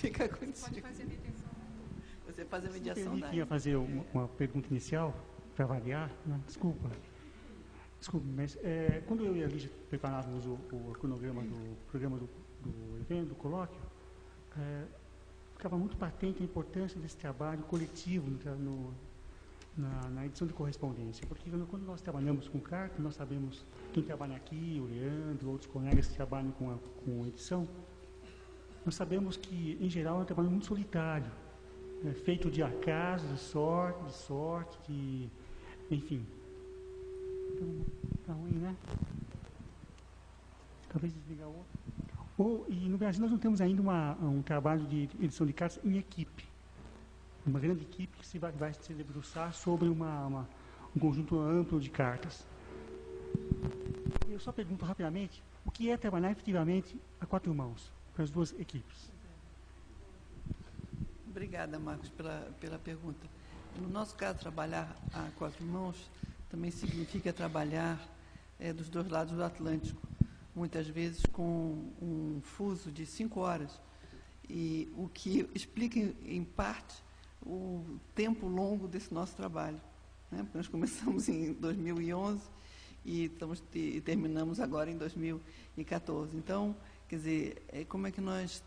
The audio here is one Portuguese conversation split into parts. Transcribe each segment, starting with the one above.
Fica contigo. Você pode fazer a mediação. Você faz a mediação Eu queria fazer uma pergunta inicial, para variar. Não, desculpa, mas quando eu e a Lígia preparávamos o cronograma do programa do evento, do colóquio, ficava muito patente a importância desse trabalho coletivo na edição de correspondência, porque quando nós trabalhamos com carta, nós sabemos quem trabalha aqui, o Leandro, outros colegas que trabalham com edição, nós sabemos que, em geral, é um trabalho muito solitário, feito de acaso, de sorte, enfim. Então, tá ruim, né? Talvez desligar o outro. E no Brasil nós não temos ainda um trabalho de edição de cartas em equipe. Uma grande equipe que vai se debruçar sobre um conjunto amplo de cartas. Eu só pergunto rapidamente, o que é trabalhar efetivamente a quatro mãos, para as duas equipes? Obrigada, Marcos, pela pergunta. No nosso caso, trabalhar a quatro mãos também significa trabalhar dos dois lados do Atlântico, muitas vezes com um fuso de 5 horas, e o que explica, em parte, o tempo longo desse nosso trabalho, né? Porque nós começamos em 2011 e terminamos agora em 2014. Então, quer dizer, como é que nós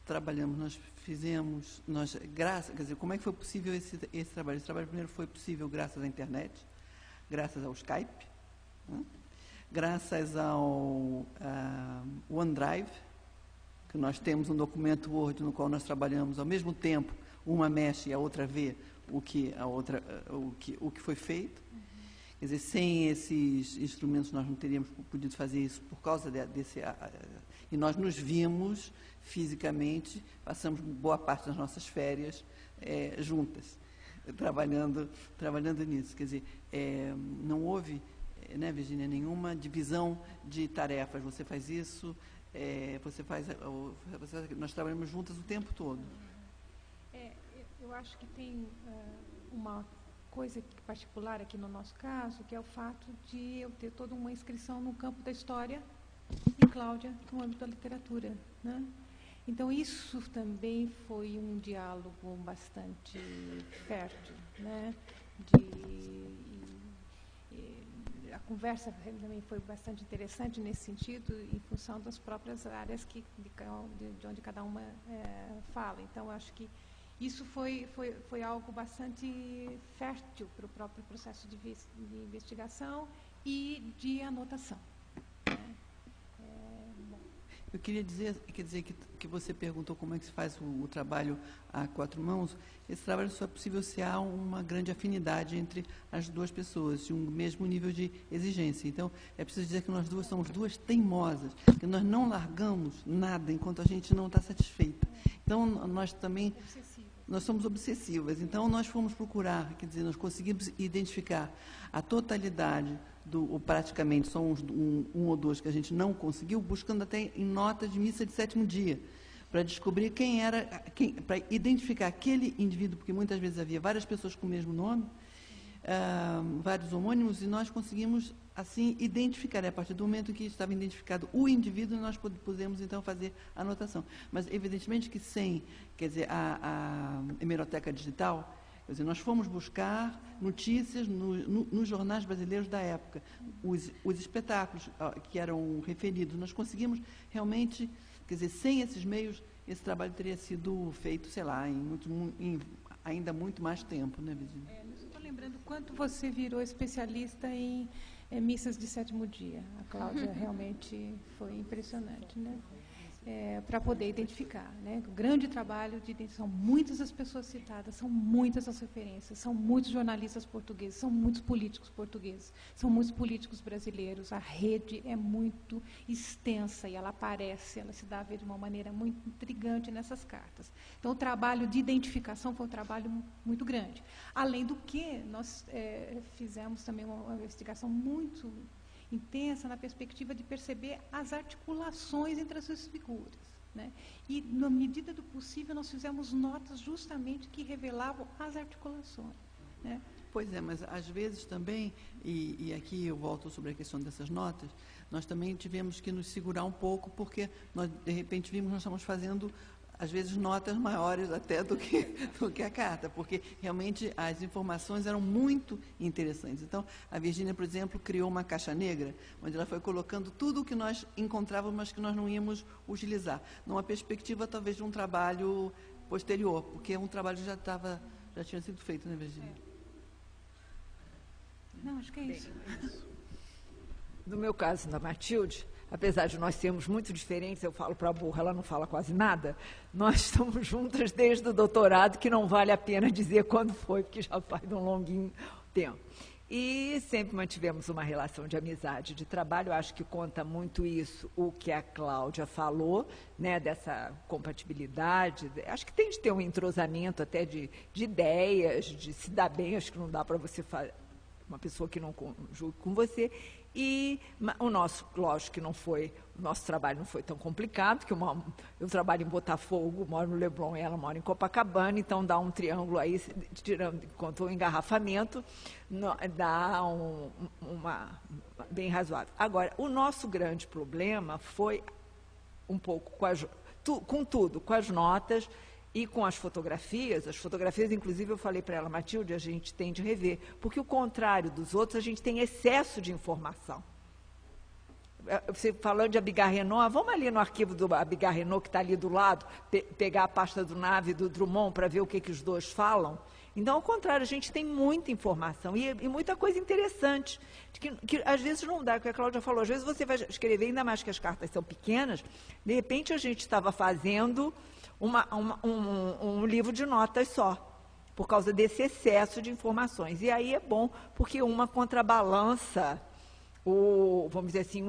trabalhamos? Nós fizemos, como é que foi possível esse trabalho? Esse trabalho primeiro foi possível graças à internet, graças ao Skype, né? Graças ao OneDrive, que nós temos um documento Word no qual nós trabalhamos ao mesmo tempo, uma mexe e a outra vê o que foi feito. Quer dizer, sem esses instrumentos nós não teríamos podido fazer isso por causa desse... E nós nos vimos fisicamente, passamos boa parte das nossas férias juntas, trabalhando nisso. Quer dizer, não houve, né, Virginia, nenhuma divisão de tarefas. Você faz isso, nós trabalhamos juntas o tempo todo. Eu acho que tem uma coisa particular aqui no nosso caso, que é o fato de eu ter toda uma inscrição no campo da história e Cláudia no âmbito da literatura, né? Então, isso também foi um diálogo bastante fértil, né? A conversa também foi bastante interessante nesse sentido, em função das próprias áreas de onde cada uma fala. Então, acho que isso foi algo bastante fértil para o próprio processo de investigação e de anotação. Eu queria dizer que você perguntou como é que se faz o trabalho a quatro mãos. Esse trabalho só é possível se há uma grande afinidade entre as duas pessoas, de um mesmo nível de exigência. Então, é preciso dizer que nós duas somos duas teimosas, que nós não largamos nada enquanto a gente não está satisfeita. Então, nós somos obsessivas. Então, nós fomos procurar, quer dizer, nós conseguimos identificar a totalidade ou praticamente só um ou dois que a gente não conseguiu, buscando até em notas de missa de sétimo dia, para descobrir para identificar aquele indivíduo, porque muitas vezes havia várias pessoas com o mesmo nome, vários homônimos, e nós conseguimos, assim, identificar. A partir do momento em que estava identificado o indivíduo, nós pudemos, então, fazer a anotação. Mas, evidentemente, que sem, quer dizer, a hemeroteca digital, quer dizer, nós fomos buscar notícias nos jornais brasileiros da época, os espetáculos que eram referidos. Nós conseguimos realmente, quer dizer, sem esses meios, esse trabalho teria sido feito, sei lá, em ainda muito mais tempo, né, Virginia? Estou lembrando quanto você virou especialista em missas de sétimo dia. A Cláudia realmente foi impressionante, né? Para poder identificar, né? O grande trabalho de identificação. São muitas as pessoas citadas, são muitas as referências, são muitos jornalistas portugueses, são muitos políticos portugueses, são muitos políticos brasileiros. A rede é muito extensa e ela se dá a ver de uma maneira muito intrigante nessas cartas. Então, o trabalho de identificação foi um trabalho muito grande. Além do que, nós fizemos também uma investigação muito intensa na perspectiva de perceber as articulações entre essas figuras, né? E, na medida do possível, nós fizemos notas justamente que revelavam as articulações, né? Pois é, mas às vezes também, e aqui eu volto sobre a questão dessas notas, nós também tivemos que nos segurar um pouco, porque nós, de repente, vimos que nós estamos fazendo às vezes, notas maiores até do que a carta, porque realmente as informações eram muito interessantes. Então, a Virgínia, por exemplo, criou uma caixa negra, onde ela foi colocando tudo o que nós encontrávamos, mas que nós não íamos utilizar, numa perspectiva, talvez, de um trabalho posterior, porque um trabalho já tinha sido feito, né, Virgínia? Não, acho que é isso. No meu caso, da Matilde, apesar de nós sermos muito diferentes, eu falo para a burra, ela não fala quase nada, nós estamos juntas desde o doutorado, que não vale a pena dizer quando foi, porque já faz um longuinho tempo. E sempre mantivemos uma relação de amizade, de trabalho. Eu acho que conta muito isso, o que a Cláudia falou, né, dessa compatibilidade. Acho que tem de ter um entrosamento até de ideias, de se dar bem. Acho que não dá para você fazer uma pessoa que não conjugue com você. E o nosso, lógico que não foi, o nosso trabalho não foi tão complicado, porque eu trabalho em Botafogo, moro no Leblon e ela mora em Copacabana, então dá um triângulo aí, tirando enquanto o engarrafamento, dá uma bem razoável. Agora, o nosso grande problema foi um pouco com tudo, com as notas e com as fotografias, inclusive, eu falei para ela, Matilde, a gente tem de rever, porque o contrário dos outros, a gente tem excesso de informação. Você falando de Abigail Renault, vamos ali no arquivo do Abigail Renault, que está ali do lado, pegar a pasta do Nave e do Drummond para ver o que os dois falam. Então, ao contrário, a gente tem muita informação e muita coisa interessante, que às vezes não dá, o que a Cláudia falou, às vezes você vai escrever, ainda mais que as cartas são pequenas, de repente a gente estava fazendo um livro de notas só, por causa desse excesso de informações. E aí é bom, porque uma contrabalança, vamos dizer assim,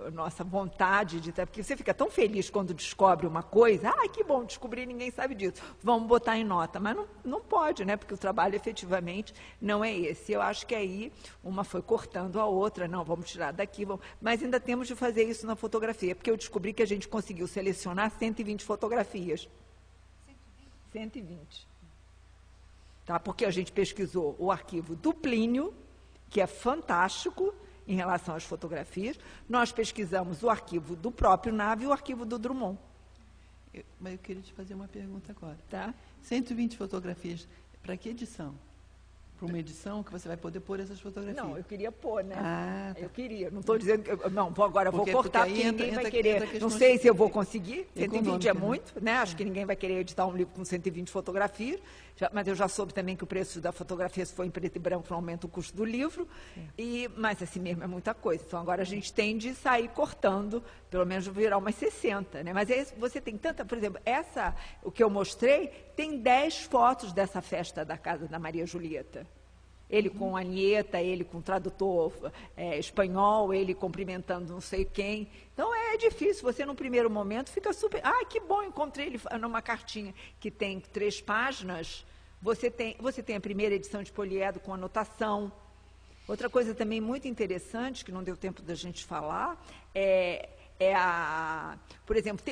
a nossa vontade de... Porque você fica tão feliz quando descobre uma coisa, que bom, descobri, ninguém sabe disso, vamos botar em nota. Mas não pode, né? Porque o trabalho efetivamente não é esse. Eu acho que aí uma foi cortando a outra, não, vamos tirar daqui, mas ainda temos de fazer isso na fotografia, porque eu descobri que a gente conseguiu selecionar 120 fotografias. 120. Tá? Porque a gente pesquisou o arquivo do Plínio, que é fantástico, em relação às fotografias, nós pesquisamos o arquivo do próprio Nave e o arquivo do Drummond. Mas eu queria te fazer uma pergunta agora. Tá? 120 fotografias, para que edição? Para uma edição que você vai poder pôr essas fotografias? Não, eu queria pôr, né? Tá. Eu queria, não estou dizendo que... Não, agora vou cortar, porque ninguém vai querer. Não sei se eu vou conseguir, 120 é muito, né? Acho que ninguém vai querer editar um livro com 120 fotografias, mas eu já soube também que o preço da fotografia, se for em preto e branco, aumenta o custo do livro, mas assim mesmo é muita coisa. Então agora a gente tem de sair cortando, pelo menos virar umas 60, né? Mas você tem tanta, por exemplo, o que eu mostrei, tem 10 fotos dessa festa da casa da Maria Julieta. Ele com a Anieta, ele com o tradutor espanhol, ele cumprimentando não sei quem. Então, é difícil. Você, no primeiro momento, fica super... que bom, encontrei ele numa cartinha que tem 3 páginas. Você tem a primeira edição de poliedro com anotação. Outra coisa também muito interessante, que não deu tempo da gente falar, por exemplo,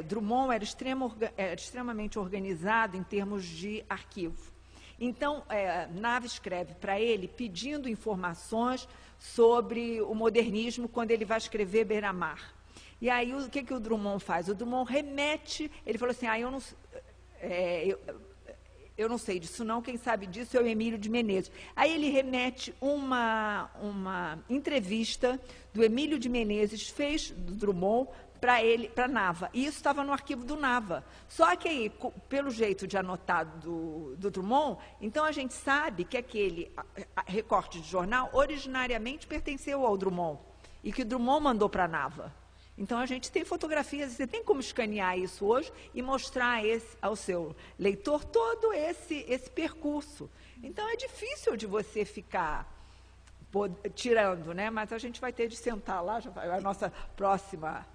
Drummond era extremamente organizado em termos de arquivo. Então, Nave escreve para ele pedindo informações sobre o modernismo quando ele vai escrever Beira-Mar. E aí, o que o Drummond faz? O Drummond remete, ele falou assim, eu não sei disso não, quem sabe disso é o Emílio de Menezes. Aí ele remete uma entrevista do Emílio de Menezes, fez do Drummond, para Nava. E isso estava no arquivo do Nava. Só que aí, pelo jeito de anotar do Drummond, então a gente sabe que aquele recorte de jornal originariamente pertenceu ao Drummond e que o Drummond mandou para Nava. Então a gente tem fotografias, você tem como escanear isso hoje e mostrar ao seu leitor todo esse percurso. Então é difícil de você ficar tirando, né? Mas a gente vai ter de sentar lá, já vai a nossa próxima...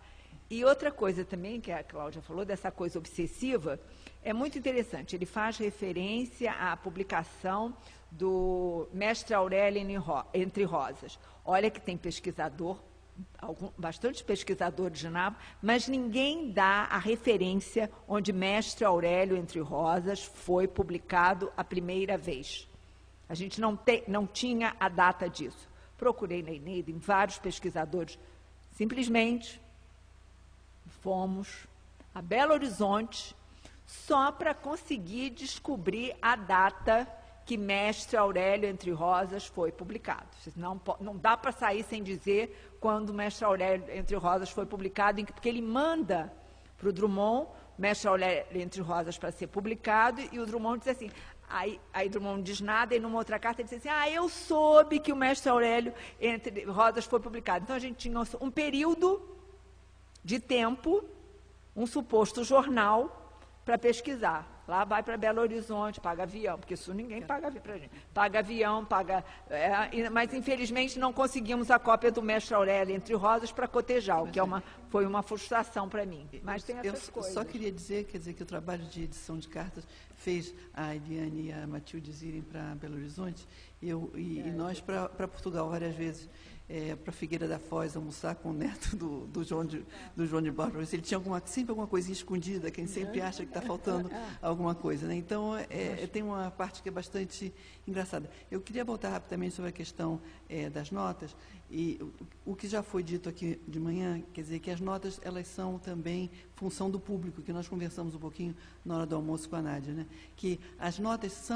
E outra coisa também, que a Cláudia falou, dessa coisa obsessiva, é muito interessante. Ele faz referência à publicação do Mestre Aurélio Entre Rosas. Olha que tem pesquisador, bastante pesquisadores de Nava, mas ninguém dá a referência onde Mestre Aurélio Entre Rosas foi publicado a primeira vez. A gente não tinha a data disso. Procurei na Eneida, em vários pesquisadores, simplesmente... fomos a Belo Horizonte, só para conseguir descobrir a data que Mestre Aurélio Entre Rosas foi publicado. Não dá para sair sem dizer quando Mestre Aurélio Entre Rosas foi publicado, porque ele manda para o Drummond, Mestre Aurélio Entre Rosas, para ser publicado, e o Drummond diz assim, aí Drummond não diz nada, e numa outra carta ele diz assim, eu soube que o Mestre Aurélio Entre Rosas foi publicado. Então, a gente tinha um período de tempo, um suposto jornal, para pesquisar. Lá vai para Belo Horizonte, paga avião, porque isso ninguém paga avião para a gente. Paga avião, mas infelizmente não conseguimos a cópia do Mestre Aurélio Entre Rosas para cotejar, o que foi uma frustração para mim. Mas tem essas coisas. Eu só queria dizer, que o trabalho de edição de cartas fez a Eliane e a Matilde irem para Belo Horizonte, e nós para Portugal várias vezes. Para Figueira da Foz, almoçar com o neto do João de Barros. Ele tinha sempre alguma coisinha escondida, quem sempre acha que está faltando alguma coisa. Né? Então, tem uma parte que é bastante engraçada. Eu queria voltar rapidamente sobre a questão das notas, e o que já foi dito aqui de manhã, quer dizer que as notas, elas são também função do público, que nós conversamos um pouquinho na hora do almoço com a Nádia, né? Que as notas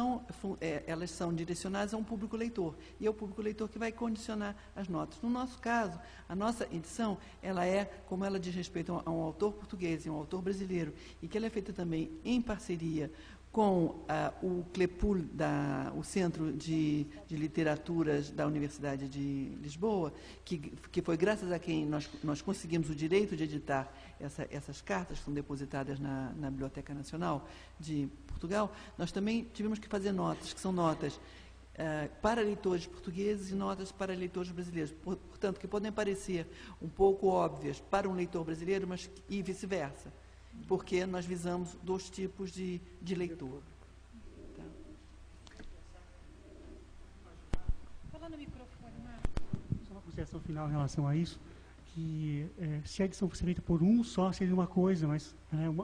elas são direcionadas a um público leitor, e é o público leitor que vai condicionar as notas. No nosso caso, a nossa edição, como ela diz respeito a um autor português e um autor brasileiro, e que ela é feita também em parceria com o CLEPUL, o Centro de Literaturas da Universidade de Lisboa, que foi graças a quem nós conseguimos o direito de editar essas cartas, que são depositadas na Biblioteca Nacional de Portugal. Nós também tivemos que fazer notas, que são notas para leitores portugueses e notas para leitores brasileiros, portanto, que podem parecer um pouco óbvias para um leitor brasileiro, mas e vice-versa, porque nós visamos 2 tipos de leitor. Tá? Fala no microfone, Marcos. Só uma consideração final em relação a isso, que se a edição fosse feita por um só, seria uma coisa, mas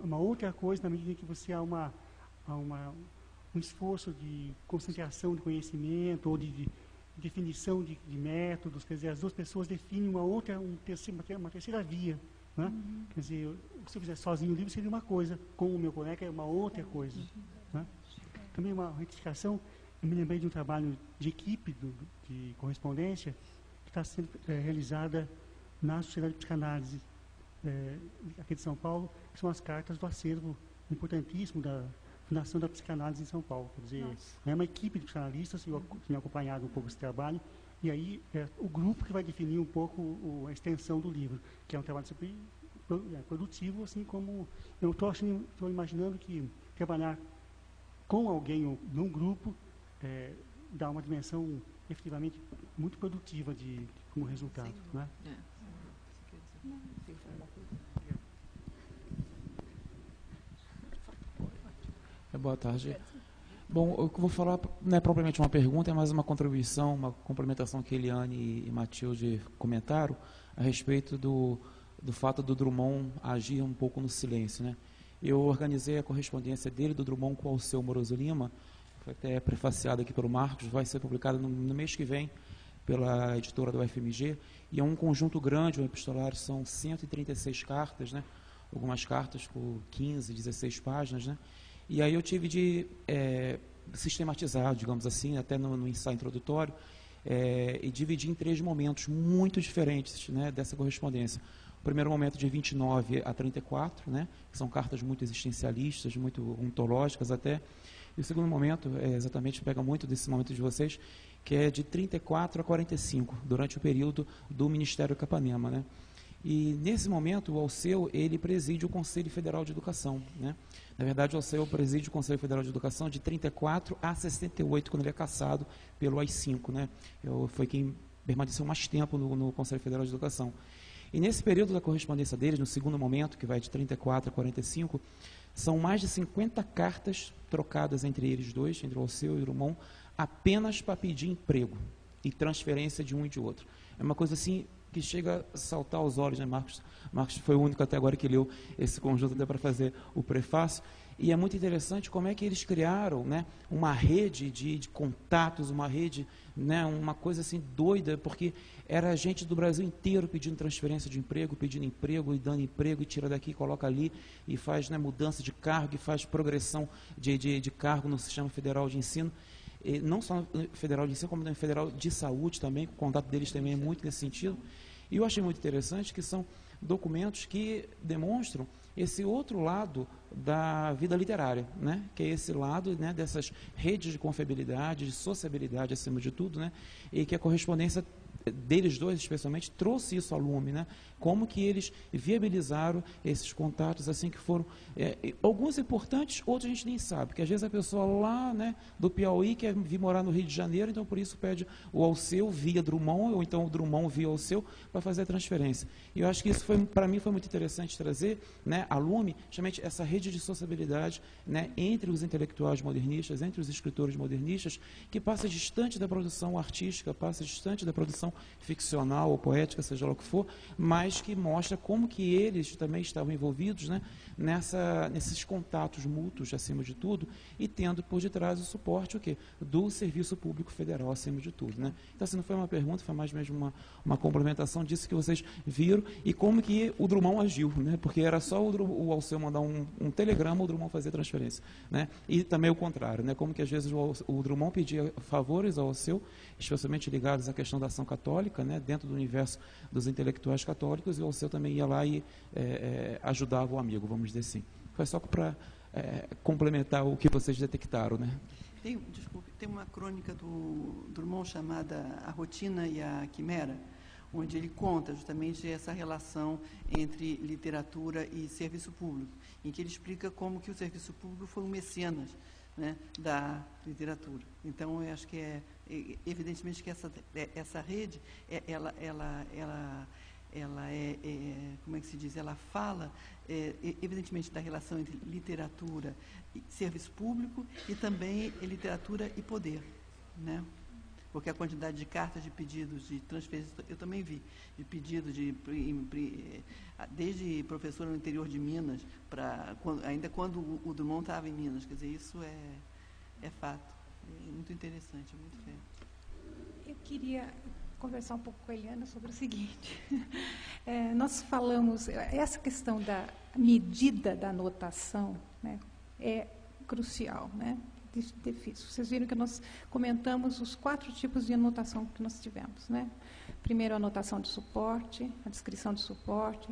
uma outra coisa na medida em que você há um esforço de concentração de conhecimento ou de definição de métodos, quer dizer, as 2 pessoas definem uma terceira via. Né? Quer dizer, se eu fizer sozinho o livro seria uma coisa, com o meu colega é uma outra coisa. Né? Também uma retificação, eu me lembrei de um trabalho de equipe de correspondência que está sendo realizada na Sociedade de Psicanálise aqui de São Paulo, que são as cartas do acervo importantíssimo da Fundação da Psicanálise em São Paulo. Quer dizer, é uma equipe de psicanalistas, eu tenho acompanhado um pouco esse trabalho, e aí o grupo que vai definir um pouco a extensão do livro, que é um trabalho sempre produtivo, assim como eu estou imaginando que trabalhar com alguém ou num grupo dá uma dimensão efetivamente muito produtiva como resultado. Né? Boa tarde. Bom, o que eu vou falar não é propriamente uma pergunta, é mais uma contribuição, uma complementação que Eliane e Matilde comentaram a respeito do fato do Drummond agir um pouco no silêncio. Né? Eu organizei a correspondência dele, do Drummond, com o Alceu Moroso Lima, foi até prefaciado aqui pelo Marcos, vai ser publicado no mês que vem pela editora do UFMG, e é um conjunto grande, um epistolário, são 136 cartas, né? Algumas cartas com 15, 16 páginas, né? E aí eu tive de sistematizar, digamos assim, até no ensaio introdutório, e dividir em 3 momentos muito diferentes, né, dessa correspondência. O primeiro momento de 29 a 34, né, que são cartas muito existencialistas, muito ontológicas até. E o segundo momento, exatamente, pega muito desse momento de vocês, que é de 34 a 45, durante o período do Ministério Capanema, né. E, nesse momento, o Alceu, ele preside o Conselho Federal de Educação, né. Na verdade, o Alceu preside o Conselho Federal de Educação de 34 a 68, quando ele é cassado pelo AI-5, né. Foi quem permaneceu mais tempo no Conselho Federal de Educação. E nesse período da correspondência deles, no segundo momento, que vai de 34 a 45, são mais de 50 cartas trocadas entre eles dois, entre o Alceu e o Drummond, apenas para pedir emprego e transferência de um e de outro. É uma coisa assim que chega a saltar aos olhos, né? Marcos foi o único até agora que leu esse conjunto até para fazer o prefácio. E é muito interessante como é que eles criaram, né, uma rede de contatos, uma rede, né, uma coisa assim doida, porque era gente do Brasil inteiro pedindo transferência de emprego, pedindo emprego e dando emprego, e tira daqui, coloca ali, e faz, né, mudança de cargo, e faz progressão de cargo no Sistema Federal de Ensino. E não só no Federal de Ensino, como no Federal de Saúde também, o contato deles também é muito nesse sentido. E eu achei muito interessante que são documentos que demonstram esse outro lado da vida literária, né? Que é esse lado, né, dessas redes de confiabilidade, de sociabilidade acima de tudo, né? E que a correspondência deles dois, especialmente, trouxe isso ao lume, né? Como que eles viabilizaram esses contatos, assim, que foram, alguns importantes, outros a gente nem sabe, porque às vezes a pessoa lá, né, do Piauí quer vir morar no Rio de Janeiro, então por isso pede o Alceu via Drummond, ou então o Drummond via Alceu, para fazer a transferência. E eu acho que isso, para mim, foi muito interessante trazer, né, a lume, justamente essa rede de sociabilidade, né, entre os intelectuais modernistas, entre os escritores modernistas, que passa distante da produção artística, passa distante da produção ficcional ou poética, seja lá o que for, mas que mostra como que eles também estavam envolvidos, né, nesses contatos mútuos, acima de tudo, e tendo por detrás o suporte o quê? Do Serviço Público Federal, acima de tudo. Né? Então, assim, não foi uma pergunta, foi mais mesmo uma complementação disso que vocês viram, e como que o Drummond agiu, né? Porque era só o Alceu mandar um telegrama, o Drummond fazer transferência. Né? E também o contrário, né? Como que às vezes o Drummond pedia favores ao Alceu, especialmente ligados à questão da ação católica, né? Dentro do universo dos intelectuais católicos, e o Alceu também ia lá e ajudava o amigo, vamos dizer assim. Foi só para complementar o que vocês detectaram, né? Tem uma crônica do Drummond chamada A Rotina e a Quimera, onde ele conta justamente essa relação entre literatura e serviço público, em que ele explica como que o serviço público foi um mecenas, né, da literatura. Então, eu acho que evidentemente que essa rede, ela como é que se diz? Ela fala, evidentemente, da relação entre literatura e serviço público e também literatura e poder, né? Porque a quantidade de cartas de pedidos de transferência, eu também vi, de pedidos desde professora no interior de Minas, ainda quando o Drummond estava em Minas, quer dizer, isso é fato, é muito interessante, é muito feio. Eu queria conversar um pouco com a Eliana sobre o seguinte. Nós falamos, essa questão da medida da anotação, né, é crucial, né? Difícil. Vocês viram que nós comentamos os 4 tipos de anotação que nós tivemos, né? Primeiro, a anotação de suporte, a descrição de suporte.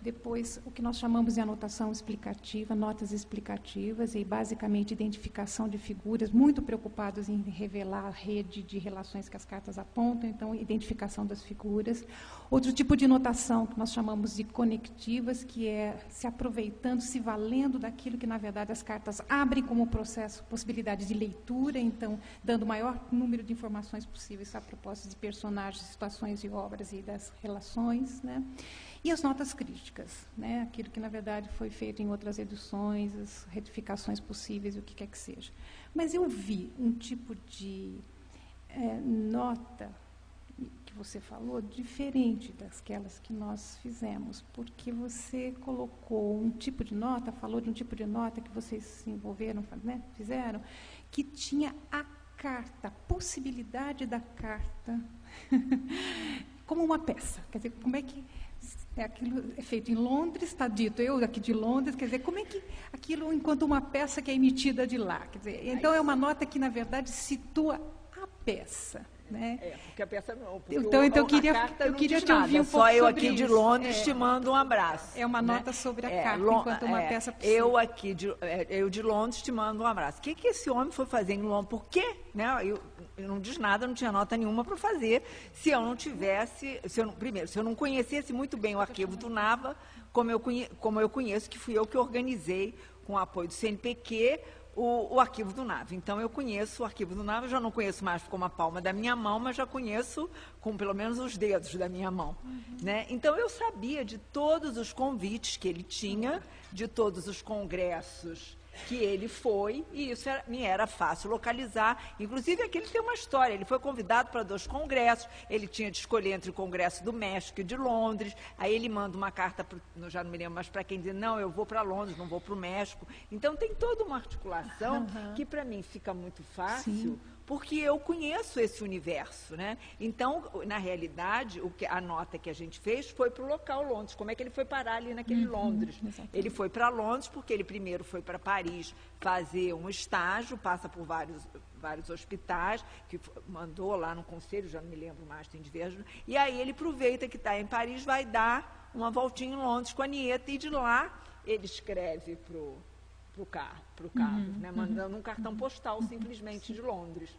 Depois, o que nós chamamos de anotação explicativa, notas explicativas, e basicamente identificação de figuras, muito preocupados em revelar a rede de relações que as cartas apontam, então, identificação das figuras. Outro tipo de notação que nós chamamos de conectivas, que é se aproveitando, se valendo daquilo que, na verdade, as cartas abrem como processo, possibilidade de leitura, então, dando o maior número de informações possíveis a propósito de personagens, situações e obras e das relações, né? E as notas críticas, né? Aquilo que, na verdade, foi feito em outras edições, as retificações possíveis, o que quer que seja. Mas eu vi um tipo de nota que você falou diferente daquelas que nós fizemos, porque você colocou um tipo de nota, falou de um tipo de nota que vocês se envolveram, né? Fizeram, que tinha a carta, a possibilidade da carta como uma peça. Quer dizer, como é que... aquilo é feito em Londres, está dito, eu aqui de Londres, quer dizer, como é que aquilo enquanto uma peça que é emitida de lá? Quer dizer, então é uma nota que, na verdade, situa a peça. Né? Porque a peça não. Então eu queria te ouvir um pouco sobre isso. Só eu aqui de Londres te mando um abraço. É uma nota sobre a carta, enquanto uma peça possível. Eu de Londres te mando um abraço. O que esse homem foi fazer em Londres? Por quê? Né? Eu não diz nada, não tinha nota nenhuma para fazer, se eu não tivesse, primeiro, se eu não conhecesse muito bem o arquivo do Nava, como eu conheço, que fui eu que organizei, com o apoio do CNPq, o arquivo do Nava. Então, eu conheço o arquivo do Nava, já não conheço mais com a palma da minha mão, mas já conheço com pelo menos os dedos da minha mão. Né? Então, eu sabia de todos os convites que ele tinha, de todos os congressos que ele foi, e isso me era fácil localizar. Inclusive, aqui ele tem uma história. Ele foi convidado para 2 congressos, ele tinha de escolher entre o Congresso do México e de Londres. Aí ele manda uma carta, já não me lembro mais para quem, dizer, não, eu vou para Londres, não vou para o México. Então, tem toda uma articulação que, para mim, fica muito fácil, Sim. porque eu conheço esse universo, né? Então, na realidade, a nota que a gente fez foi para o local Londres. Como é que ele foi parar ali naquele Londres? exatamente. Ele foi para Londres porque ele primeiro foi para Paris fazer um estágio, passa por vários hospitais, que mandou lá no conselho, já não me lembro mais, tem diversos. E aí ele aproveita que está em Paris, vai dar uma voltinha em Londres com a nieta, e de lá ele escreve para o Carlos, né, mandando um cartão postal simplesmente de Londres.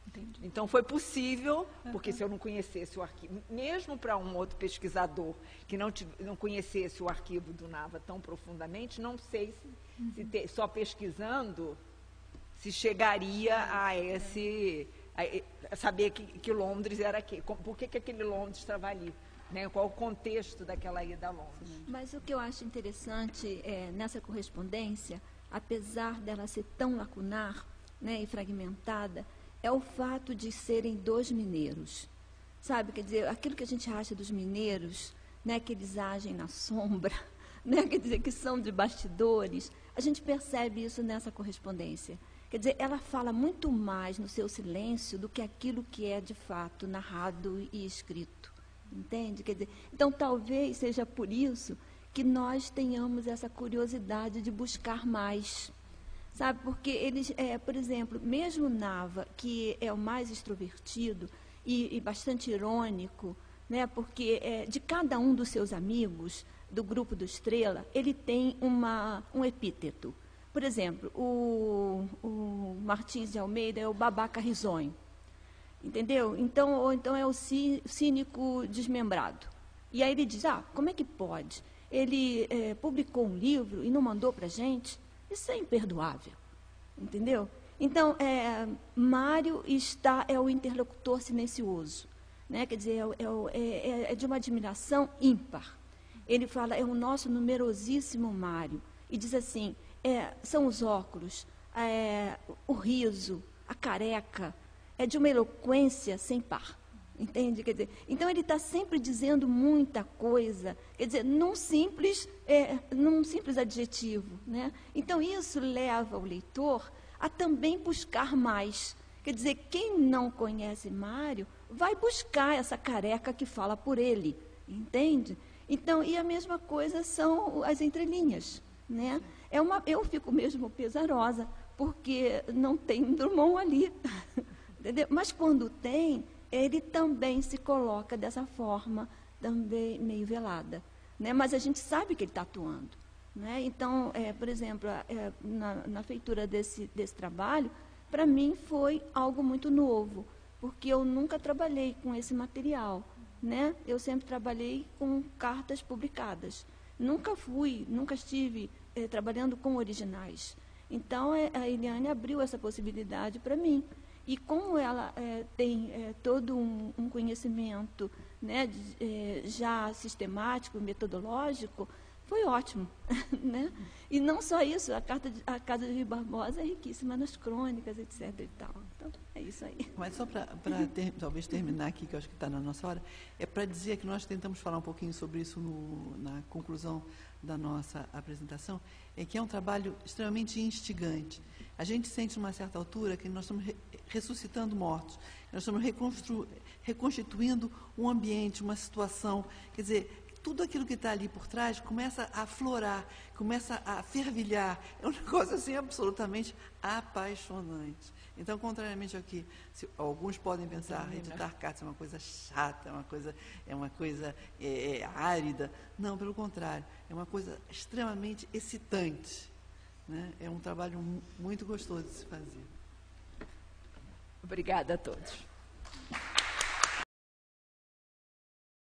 Entendi. Então, foi possível, porque se eu não conhecesse o arquivo, mesmo para um outro pesquisador que não conhecesse o arquivo do Nava tão profundamente, não sei se só pesquisando se chegaria a saber que Londres era aqui. Por que aquele Londres estava ali? Né? Qual o contexto daquela ida a Londres? Mas o que eu acho interessante nessa correspondência, apesar dela ser tão lacunar, né, e fragmentada, é o fato de serem 2 mineiros. Sabe, quer dizer, aquilo que a gente acha dos mineiros, né, que eles agem na sombra, né, quer dizer, que são de bastidores, a gente percebe isso nessa correspondência. Quer dizer, ela fala muito mais no seu silêncio do que aquilo que é, de fato, narrado e escrito. Entende? Quer dizer, então, talvez seja por isso que nós tenhamos essa curiosidade de buscar mais. Sabe, porque eles, por exemplo, mesmo Nava, que é o mais extrovertido e bastante irônico, né, porque de cada um dos seus amigos, do grupo do Estrela, ele tem um epíteto. Por exemplo, o Martins de Almeida é o babaca risonho, entendeu? Então, ou então é o cínico desmembrado. E aí ele diz, como é que pode? Ele publicou um livro e não mandou para a gente? Isso é imperdoável, entendeu? Então, Mário é o interlocutor silencioso, né? Quer dizer, é de uma admiração ímpar. Ele fala, é o nosso numerosíssimo Mário, e diz assim, são os óculos, o riso, a careca, é de uma eloquência sem par. Entende? Quer dizer, então ele está sempre dizendo muita coisa, quer dizer, num simples adjetivo, né? Então isso leva o leitor a também buscar mais. Quer dizer, quem não conhece Mário vai buscar essa careca que fala por ele, entende? Então, e a mesma coisa são as entrelinhas, né? Eu fico mesmo pesarosa, porque não tem Drummond ali, entendeu? Mas quando tem, ele também se coloca dessa forma, também meio velada, né? Mas a gente sabe que ele está atuando, né? Então, por exemplo, na feitura desse trabalho, para mim foi algo muito novo, porque eu nunca trabalhei com esse material, né? Eu sempre trabalhei com cartas publicadas, nunca estive trabalhando com originais. Então, a Eliane abriu essa possibilidade para mim. E como ela tem todo um conhecimento, né, já sistemático, metodológico, foi ótimo. Né? E não só isso, a Casa de Rui Barbosa é riquíssima nas crônicas, etc. E tal. Então, é isso aí. Mas só para talvez terminar aqui, que eu acho que está na nossa hora, é para dizer que nós tentamos falar um pouquinho sobre isso na conclusão da nossa apresentação, é que é um trabalho extremamente instigante. A gente sente, numa certa altura, que nós estamos ressuscitando mortos, nós estamos reconstituindo um ambiente, uma situação. Quer dizer, tudo aquilo que está ali por trás começa a aflorar, começa a fervilhar. É um negócio assim absolutamente apaixonante. Então, contrariamente ao que alguns podem pensar, editar cartas é uma coisa chata, é uma coisa árida. Não, pelo contrário, é uma coisa extremamente excitante. Né? É um trabalho muito gostoso de se fazer. Obrigada a todos.